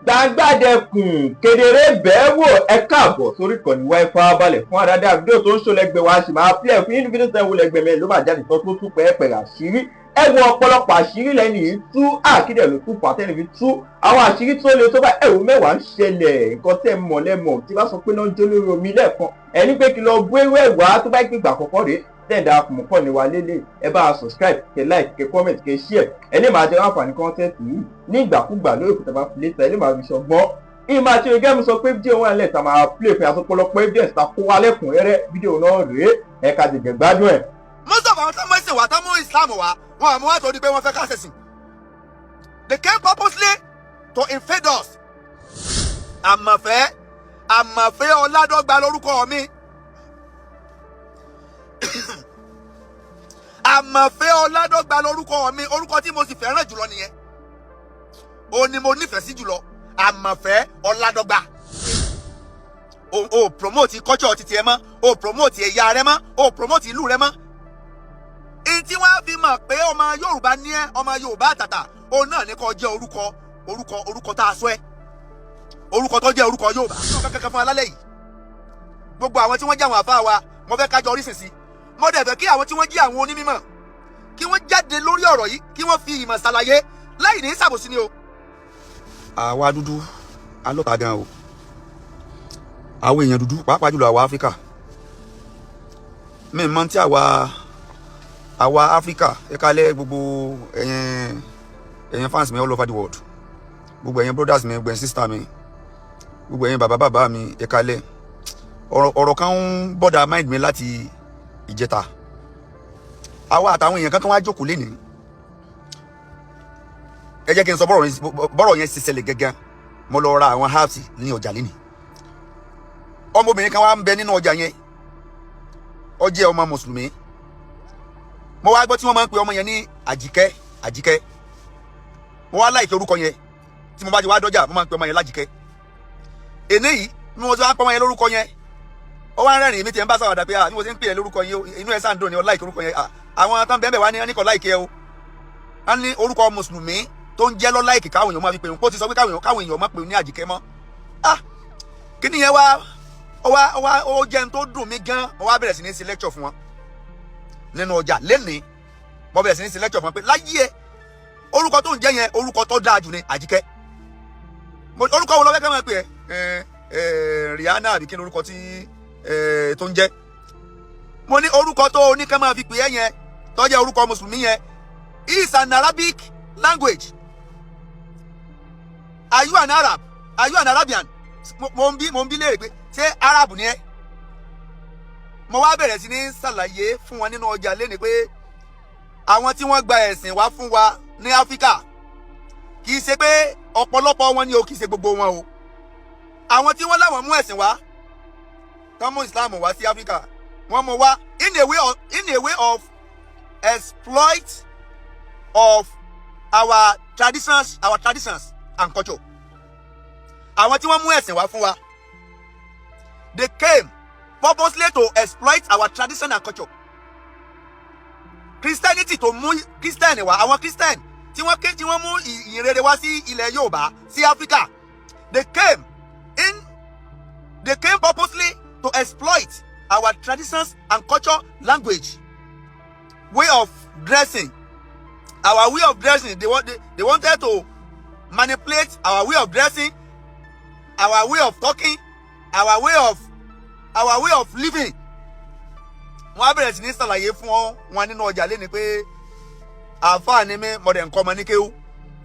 Gbàngbàdẹkùn kedere bẹ́ẹ̀ wò ẹ káàbọ̀ sórí ìkànnì wa ẹ farabalẹ̀ fún àdáadáa fídíò tó ń ṣọlẹ́gbẹ̀ wa sì máa pílẹ̀ fún yín fídíò tẹ́wọ́ lẹ́gbẹ̀ mẹ́rin ló máa jáde tó tún pẹ́ẹ́pẹ́ àṣírí ẹ wo ọ̀pọ̀lọpọ̀ àṣírí lẹ́nu yìí tú àkídẹ̀ ló tún pàtẹ́ni fi tú àwọn àṣírí tó le tó bá ẹ̀rù mẹ́wàá ń ṣẹlẹ̀ nǹkan tẹ́ mọ̀ lẹ́mọ̀ tí bá sọ pé náà ń jó lórí omi lẹ́ẹ̀kan ẹni pé kí lọ bú ewé ẹ̀wà tó bá gbégbà àkọ́kọ́ rèé tẹ́ẹ̀dá àpòmọ́kọ́ ni wà lélẹ̀ ẹ bá subscribe kẹ like kẹ comment kẹ share ẹ lè máa jẹ àǹfààní content yìí ní ìgbàkúgbà lórí òkúta bá fi létà ẹ lè máa fi ṣọgbọ́n ìmọ̀ àti ìrìgẹ́ mi sọ pé fídíò wọn lẹ̀ tá máa play fún àsopọ̀lọpọ̀ evidence ta kó wa lẹ́kùnrẹ́rẹ́ fídíò náà rèé ẹ̀ka jẹ̀jẹ̀ gbádùn ẹ̀. most of àwọn tó mọ̀ ẹ̀sìn wa tó mú Islam wa wọn àmọ́ wá torí pé wọ́n fẹ́ ká ṣẹ̀sìn. They came purposely to invade us. àmọ̀fẹ́ ọládọ́gba lórúkọ mi. àmọ̀fẹ́ ọládọ́gba lórúkọ mi, orúkọ tí mo sì fẹ́ràn jùlọ nìyẹn. Ó ní mo nífẹ̀ẹ́ sí jùlọ. Àmọ̀fẹ́ ọládọ́gba. O promote culture titi ẹ mọ́, o promote ẹ̀yà rẹ mọ́, o promote ìlú rẹ mọ́. Èyí tí wọ́n fi mọ̀ pé ọmọ Yorùbá ní ẹ́, ọmọ Yorùbá àtàtà, òun náà ní kó jẹ́ orúkọ tá a sọ ẹ́. Orúkọ tó jẹ́ orúkọ Yorùbá. Kankan fún alálẹ̀ yìí. Gbogbo àwọn tí wọ́n jẹ́ àwọn àfáà wa, mo fẹ́ kájọ orísìn sí. Mo dẹ̀ fẹ́ kí àwọn tí wọ́n jí àwọn onímọ̀ kí wọ́n jáde lórí ọ̀rọ̀ yìí, kí wọ́n fi ìmọ̀ ṣàlàyé láì ní ṣàbòsí ni o. Àwa dúdú alọ́ta gan o, àwọn èèyàn dúdú pàápàá jùlọ àwa Áfíríkà, mi mọ̀ tí àwa Áfíríkà ẹ̀kalẹ̀ gbogbo ẹ̀yin fans mi all over the world, gbogbo ẹ̀yin brothers mi, gbogbo ẹ̀yin sister mi, gbogbo ẹ̀yin bàbá mi ẹ̀kalẹ̀, ọ̀rọ̀ kan ń bọ́dà mind mi láti ìjẹta. Àwa àtàwọn èèyàn kan tó wá jókòó lénìí, ẹ jẹ́ kí n sọ bọ́rọ̀ yẹn ṣe ṣẹlẹ̀ gẹ́gẹ́. Mo lọ ra àwọn herbs ní ọjà lénìí. Ọmọbìnrin kan wá ń bẹ nínú ọjà yẹn, ó jẹ́ ọmọ mùsùlùmí. Mo wá gbọ́ tí wọ́n máa ń pe ọmọ yẹn ní Àjíkẹ́. Mo wá láìkí orúkọ yẹn, tí mo bá ti wá dọ́jà mo máa ń pe ọmọ yẹn lájíkẹ́. Èní yìí bí mo ti wá ń pọ ọmọ yẹn lórúkọ yẹn, ó wá ń rẹ́rìn mi tí ẹ ń bá sáwàdà pé bí mo ti ń pè é lórúkọ yẹn inú ẹ̀ sáà ń dùn ní ọ láìkí orúkọ yẹn. Àwọn tán bẹ́ẹ̀ wá ní kò láìkí ẹ o. Wọ́n ní orúkọ mùsùlùmí tó ń jẹ́ lọ láìkí káwọn èèyàn máa fi pè wọ́n, kó ti sọ pé káwọn èèyàn máa pè ní Àjíkẹ́ mọ́. Kí ni yẹn ó jẹ́ n tó dùn mí gan. Mo wá bẹ̀rẹ̀ sí ní ṣe lecture fún wọn nínú ọjà lénìí. Mo bẹ̀rẹ̀ sí ní ṣe lecture fún wọn pé láyé ẹ orúkọ tó ń jẹ́ yẹn orúkọ tó dáa jù ní Àjíkẹ́. Orúkọ wo lọ fẹ́ kẹ́ máa pè ẹ́ Rihanna àbí kí ni orúkọ tí tó ń jẹ́. Mo ní orúkọ tó ní kẹ́ máa fi pè é yẹn tó jẹ́ orúkọ mùsùlùmí yẹn is an Arabic language. Are you an Arab? Are you an Arabian? Mo ń bí léèrè pé ṣé Arab ni ẹ́? Mo wá bẹ̀rẹ̀ sí ní ṣàlàyé fún wọn nínú ọjà lénìí pé àwọn tí wọ́n gba ẹ̀sìn wá fún wa ní Áfíríkà kì í ṣe pé ọ̀pọ̀lọpọ̀ wọn ni o, kì í ṣe gbogbo wọn o. Àwọn tí wọ́n láwọn mú ẹ̀sìn wá, tán mú Islam wá sí Áfíríkà, wọ́n mú wá in a way of exploit of our traditions and culture. Àwọn tí wọ́n mú ẹ̀sìn wá fún wa, they came purposely to exploit our tradition and culture. Christianity tó mú Christian wá, àwọn Christian tí wọ́n mú ìyìnrere wá sí ilẹ̀ Yorùbá, sí Áfíríkà, they came purposely to exploit our traditions and culture, language, way of dressing. Our way of dressing, they wanted to manipulate our way of dressing, our way of talking, our way of living. Wọ́n á bẹ̀rẹ̀ sí ní ṣàlàyé fún wọn nínú ọjà lénìí pé àfáà ni mí, mo dẹ̀ ń kọ́ ọmọ ní kéwú.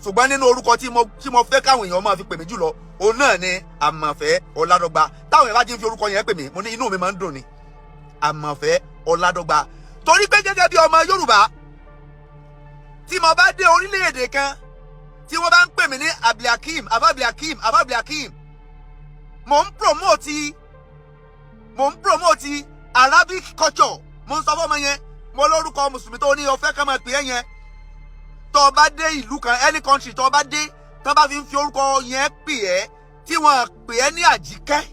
Ṣùgbọ́n nínú orúkọ tí mo fẹ́ káwọn èèyàn máa fi pè mí jùlọ, òun náà ni Àmọ̀fẹ́ Ọládọ́gba. Táwọn èèyàn bá ti ń fi orúkọ yẹn pè mí, mo ní inú mi máa ń dùn ni. Àmọ̀fẹ́ Ọládọ́gba. Torí pé gẹ́gẹ́ bí ọmọ Yorùbá, tí mo bá dé orílẹ̀-èdè kan tí wọ́n bá ń pè mí ní Abdul Akeem, mo ń promote Arabic culture. Mo ń sọ fún ọmọ yẹn, mo lórúkọ mùsùlùmí tó ní o fẹ́ ká máa pè é yẹn. Tó bá dé ìlú kan, any country tó bá dé, tó bá fi ń fi orúkọ yẹn pè é, tí wọ́n pè é ní Àjíkẹ́,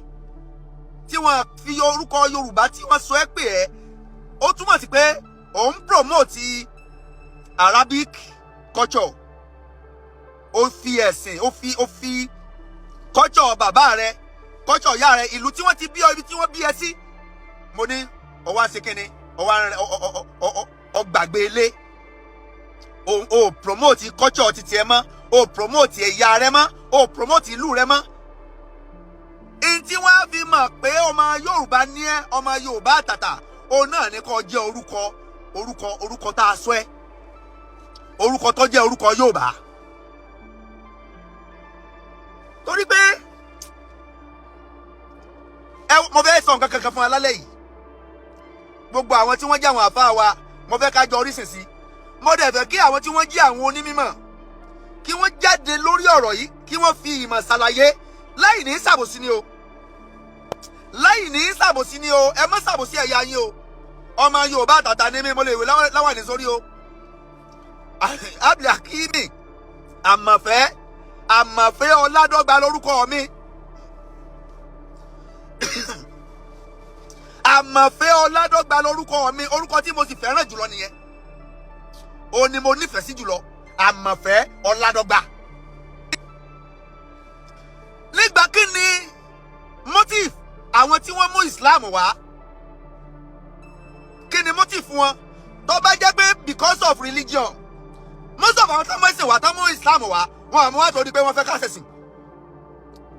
tí wọ́n fi orúkọ Yorùbá tí wọ́n sọ ẹ́ pè é, ó túmọ̀ sí pé ó ń promote Arabic culture. Ó fi ẹ̀sìn, ó fi culture bàbá rẹ, culture ìyá rẹ, ìlú tí wọ́n ti bí ọ, ibi tí wọ́n bí ẹ sí. Mo ní ó wá ṣe kíni, ó gbàgbé ilé. O promote culture ti tiẹ̀ mọ́, o promote ẹ̀yà rẹ mọ́, o promote ìlú rẹ mọ́. In tí wọ́n fi mọ̀ pé ọmọ Yorùbá ní ẹ́, ọmọ Yorùbá àtàtà, òun náà ní kó jẹ́ orúkọ tá a sọ ẹ́. Orúkọ tó jẹ́ orúkọ Yorùbá. Torí pé mo fẹ́ sọ nǹkan kankan fún alálẹ̀ yìí. Gbogbo àwọn tí wọ́n jẹ́ àwọn àfáà wa, mo fẹ́ ká jọ orísìn sí. Mo dẹ̀ fẹ́ kí àwọn tí wọ́n jẹ́ àwọn onímọ̀ kí wọ́n jáde lórí ọ̀rọ̀ yìí, kí wọ́n fi ìmọ̀ ṣàlàyé láì ní ṣàbòsí ni o. Láì ní ṣàbòsí ni o. Ẹ má ṣàbòsí ẹ̀yà yín o. Ọmọ Yorùbá àtàtà ni mí, mo lè wé láwọn ní sórí o. Alfa Akeem àmọ̀fẹ́ Ọládọ́gba lórúkọ mi. Àmọ̀fẹ́ Ọládọ́gba lórúkọ mi. Orúkọ tí mo sì fẹ́ràn jùlọ nìyẹn. Ó ní mo nífẹ̀ẹ́ sí jùlọ. Àmọ̀fẹ́ Ọládọ́gba. Nígbà kí ni motive àwọn tí wọ́n mú Islam wá? Kí ni motive wọn? Tó bá jẹ́ pé because of religion, most of àwọn tó mọ̀ ẹ̀sìn wá tó mú Islam wá, wọn àmú wá torí pé wọ́n fẹ́ ká ṣẹ̀sìn.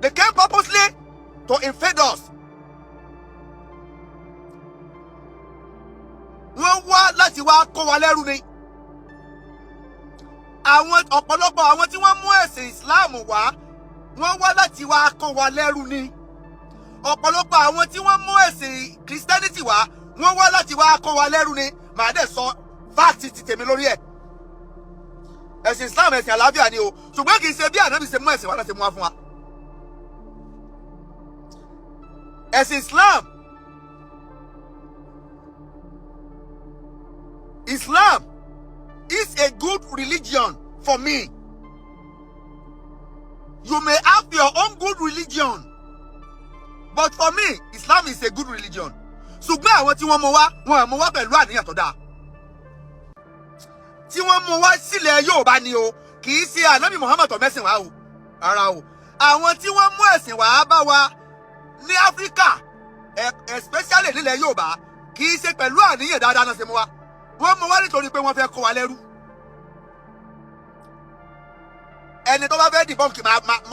They came purposely to invade us. Wọ́n wá láti wá kó wa lẹ́rú ni. Àwọn ọ̀pọ̀lọpọ̀ àwọn tí wọ́n mú ẹ̀sìn Islam wá, wọ́n wá láti wá kó wa lẹ́rú ni. Ọ̀pọ̀lọpọ̀ àwọn tí wọ́n mú ẹ̀sìn Christianity wá, wọ́n wá láti wá kó wa lẹ́rú ni. Màá dẹ̀ sọ fáàtì ti tèmi lórí ẹ̀. Ẹ̀sìn Islam ẹ̀sìn àlàáfíà ni o, ṣùgbọ́n kì í ṣe bí Ànábì ṣe mú ẹ̀sìn wá láti mú wá fún wa. Ẹ̀sìn Islam is a good religion for me. You may have your own good religion, but for me, Islam is a good religion. Ṣùgbọ́n àwọn tí wọ́n mú wá, wọn mú wá pẹ̀lú àníyàn tó dáa. Tí wọ́n mú wá sílẹ̀ Yorùbá ni o, kì í ṣe Ànábì Muhammad tó mẹ́sìn wá o. Ara o. Àwọn tí wọ́n mú ẹ̀sìn wá bá wa ní Áfíríkà, especially nílẹ̀ Yorùbá, kì í ṣe pẹ̀lú àníyàn dáadáa náà ṣe mú wá. Wọ́n mú wá nítorí pé wọ́n fẹ́ kó wa lẹ́rú. Ẹni tó bá fẹ́ debunk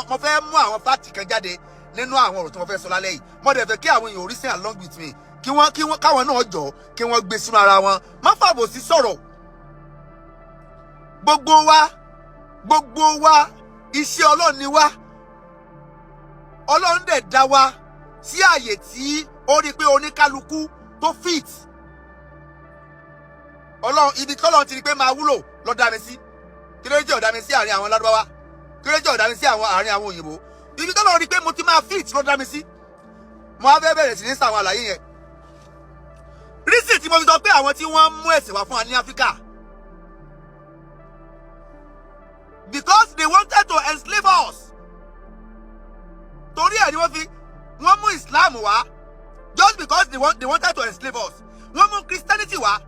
mo fẹ́ mú àwọn fáàtì kan jáde nínú àwọn ọ̀rọ̀ tí mo fẹ́ sọ lálẹ́ yìí. Mo dẹ̀ fẹ́ kí àwọn èèyàn orísìn along with me kí wọ́n káwọn náà jọ kí wọ́n gbé sínú ara wọn. Má fàbòsí sọ̀rọ̀. Gbogbo wa iṣẹ́ Ọlọ́run ni wá. Ọlọ́run dẹ̀ dá wa sí àyè tí ó rí pé oníkálukú tó fit. Ọlọ́run ibi tí Ọlọ́run ti rí pé máa wúlò ló dá mi sí. Kí ló jẹ́ ó dá mi sí àárín àwọn Lárúbáwá? Kí ló jẹ́ ó dá mi sí àárín àwọn òyìnbó? Ibi tí Ọlọ́run rí pé mo ti máa fit ló dá mi sí. Mo á fẹ́ bẹ̀rẹ̀ sí ní sàwọn àlàyé yẹn. Reason tí mo fi sọ pé àwọn tí wọ́n mú ẹ̀sìn wá fún wa ní Áfíríkà, because they wanted to enslave us. Torí ẹ̀ ni wọ́n mú Islam wá just because they wanted to enslave us. Wọ́n mú Christianity wá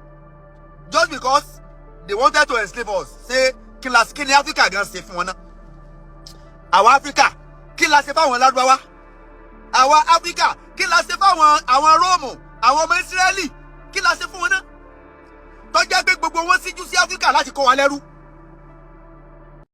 just because they wanted to enslave us. Ṣé kí ni Áfíríkà gan ṣe fún wọn náà? Àwa Áfíríkà kí la ṣe fáwọn Lárúbáwá? Àwa Áfíríkà kí la ṣe fáwọn Róòmù, àwọn ọmọ Ísírẹ́lì? Kí la ṣe fún wọn náà? Tó jẹ́ pé gbogbo wọn síjú sí Áfíríkà láti kó wa lẹ́rú.